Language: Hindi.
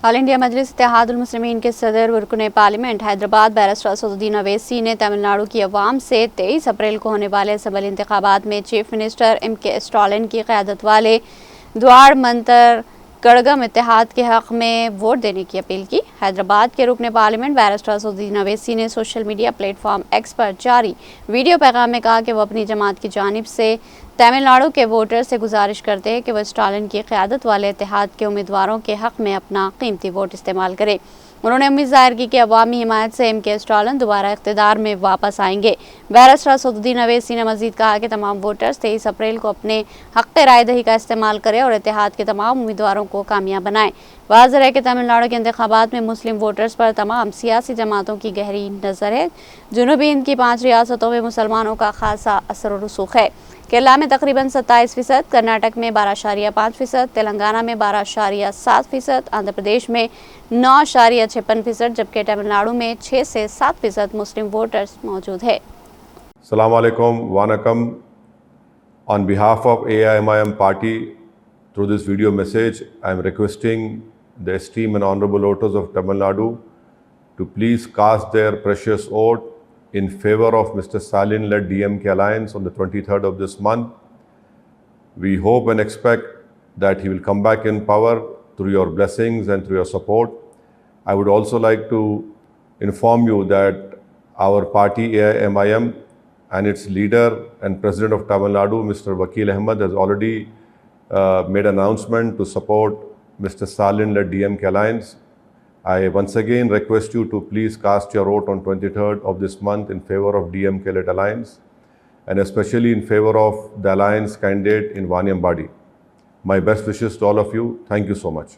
ऑल इंडिया मजलिस इत्तेहादुल मुस्लिमीन के सदर वरकुन पार्लियामेंट हैदराबाद बैरिस्टर असदुद्दीन ओवैसी ने तमिलनाडु की अवाम से 23 अप्रैल को होने वाले असम्बली इंतखाबात में चीफ मिनिस्टर MK स्टालिन की क़यादत वाले द्वार मंतर कड़गम इत्तेहाद के हक़ में वोट देने की अपील की। हैदराबाद के रुकन पार्लियामेंट बैरिस्टर असदुद्दीन ओवैसी ने सोशल मीडिया प्लेटफॉर्म एक्स पर जारी वीडियो पैगाम में कहा कि वो अपनी जमात की जानिब से तमिलनाडु के वोटर से गुजारिश करते हैं कि वह स्टालिन की क़यादत वाले इत्तेहाद के उम्मीदवारों के हक़ में अपना कीमती वोट इस्तेमाल करे। उन्होंने उम्मीद जाहिर की कि अवामी हिमायत से MK स्टालिन दोबारा इक़्तिदार में वापस आएंगे। बैरिस्टर असदुद्दीन ओवैसी ने मज़ीद कहा कि तमाम वोटर्स 23 अप्रैल को अपने हक़ राय दही का इस्तेमाल करें और इत्तेहाद के तमाम उम्मीदवारों को कामयाब बनाएं। वाज़ेह है कि तमिलनाडु के इंतखाबात में मुस्लिम वोटर्स पर तमाम सियासी जमातों की गहरी नज़र है। जनूबी हिंद की 5 रियासतों में मुसलमानों का खासा असर और रसूख है। केरला में तकरीबन 27%, कर्नाटक में 12.5%, तेलंगाना में 12.7%, आंध्र प्रदेश में 9.56%, जबकि तमिलनाडु में 6 से 7% मुस्लिम वोटर्स मौजूद है। Assalamu alaikum, Wanakam. On behalf of AIMIM party, through this video message, I am requesting the esteemed and honorable voters of Tamil Nadu to please cast their precious vote in favor of Mr. Stalin-led DMK alliance on the 23rd of this month. We hope and expect that he will come back in power through your blessings and through your support. I would also like to inform you that our party AIMIM and its leader and president of Tamil Nadu, Mr. Vakil Ahmed, has already made an announcement to support Mr. Stalin-led DMK alliance. I once again request you to please cast your vote on 23rd of this month in favor of DMK-led alliance and especially in favor of the alliance candidate in Vaniambadi. My best wishes to all of you. Thank you so much.